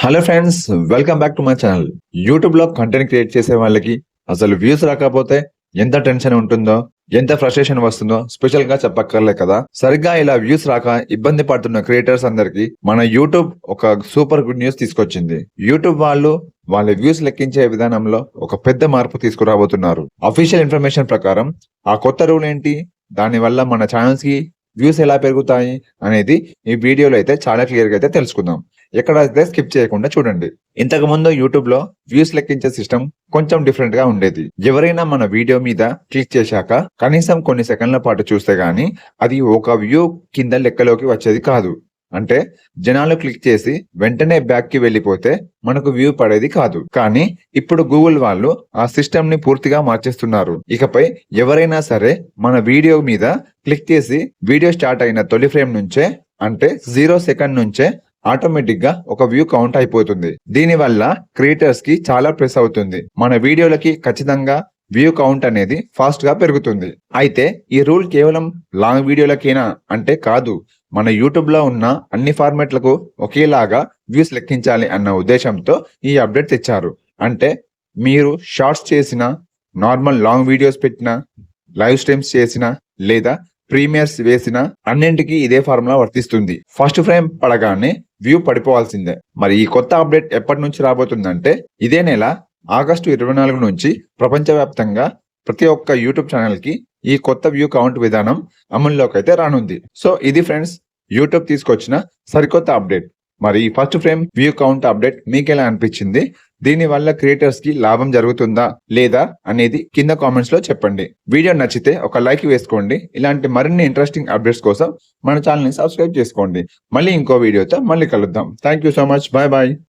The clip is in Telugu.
Hello friends, welcome back to my channel. YouTube లో కంటెంట్ క్రియేట్ చేసే వాళ్ళకి అసలు వ్యూస్ రాకపోతే ఎంత టెన్షన్ ఉంటుందో, ఎంత ఫ్రస్ట్రేషన్ వస్తుందో స్పెషల్ గా చెప్పక్కర్లే కదా. సరిగ్గా ఇలా వ్యూస్ రాక ఇబ్బంది పడుతున్న క్రియేటర్స్ అందరికి మన యూట్యూబ్ ఒక సూపర్ గుడ్ న్యూస్ తీసుకొచ్చింది. యూట్యూబ్ వాళ్ళు వాళ్ళ వ్యూస్ లెక్కించే విధానంలో ఒక పెద్ద మార్పు తీసుకురాబోతున్నారు. అఫీషియల్ ఇన్ఫర్మేషన్ ప్రకారం ఆ కొత్త రూల్ ఏంటి, దాని వల్ల మన ఛానల్స్ కి వ్యూస్ ఎలా పెరుగుతాయి అనేది ఈ వీడియోలో అయితే చాలా క్లియర్ గా అయితే తెలుసుకుందాం. ఎక్కడైతే స్కిప్ చేయకుండా చూడండి. ఇంతకు ముందు యూట్యూబ్ లో వ్యూస్ లెక్కించే సిస్టమ్ కొంచెం డిఫరెంట్ గా ఉండేది. ఎవరైనా మన వీడియో మీద క్లిక్ చేశాక కనీసం కొన్ని సెకండ్ల పాటు చూస్తే గానీ అది ఒక వ్యూ కింద లెక్కలోకి వచ్చేది కాదు. అంటే జనాలు క్లిక్ చేసి వెంటనే బ్యాక్ కి వెళ్లిపోతే మనకు వ్యూ పడేది కాదు. కానీ ఇప్పుడు గూగుల్ వాళ్ళు ఆ సిస్టమ్ ని పూర్తిగా మార్చేస్తున్నారు. ఇకపై ఎవరైనా సరే మన వీడియో మీద క్లిక్ చేసి వీడియో స్టార్ట్ అయిన తొలి ఫ్రేమ్ నుంచే, అంటే 0 సెకండ్ నుంచే ఆటోమేటిక్ గా ఒక వ్యూ కౌంట్ అయిపోతుంది. దీని వల్ల క్రియేటర్స్ కి చాలా ప్రెస్ అవుతుంది. మన వీడియోలకి ఖచ్చితంగా వ్యూ కౌంట్ అనేది ఫాస్ట్ గా పెరుగుతుంది. అయితే ఈ రూల్ కేవలం లాంగ్ వీడియోలకేనా అంటే కాదు. మన యూట్యూబ్ లో ఉన్న అన్ని ఫార్మాట్లకు ఒకేలాగా వ్యూస్ లెక్కించాలి అన్న ఉద్దేశంతో ఈ అప్డేట్ తెచ్చారు. అంటే మీరు షార్ట్స్ చేసిన, నార్మల్ లాంగ్ వీడియోస్ పెట్టిన, లైవ్ స్ట్రీమ్స్ చేసిన లేదా ప్రీమియర్స్ వేసిన అన్నింటికి ఇదే ఫార్ములా వర్తిస్తుంది. ఫస్ట్ ఫ్రేమ్ పడగానే వ్యూ పడిపోవాల్సిందే. మరి ఈ కొత్త అప్డేట్ ఎప్పటి నుంచి రాబోతుందంటే ఇదే నెల ఆగస్టు 24 నుంచి ప్రపంచవ్యాప్తంగా ప్రతి ఒక్క యూట్యూబ్ ఛానల్ కి ఈ కొత్త వ్యూ కౌంట్ విధానం అమల్లోకి అయితే రానుంది. సో ఇది ఫ్రెండ్స్ యూట్యూబ్ తీసుకొచ్చిన సరికొత్త అప్డేట్. మరి ఈ first frame view count update మీకు ఎలా అనిపించింది? దీని వల్ల క్రియేటర్స్ కి లాభం జరుగుతుందా లేదా అనేది కింద కామెంట్స్ లో చెప్పండి. వీడియో నచ్చితే ఒక లైక్ వేసుకోండి. ఇలాంటి మరిన్ని ఇంట్రెస్టింగ్ అప్డేట్స్ కోసం మన ఛానల్ ని సబ్స్క్రైబ్ చేసుకోండి. మళ్ళీ ఇంకో వీడియోతో మళ్ళీ కలుద్దాం. Thank you so much. Bye bye.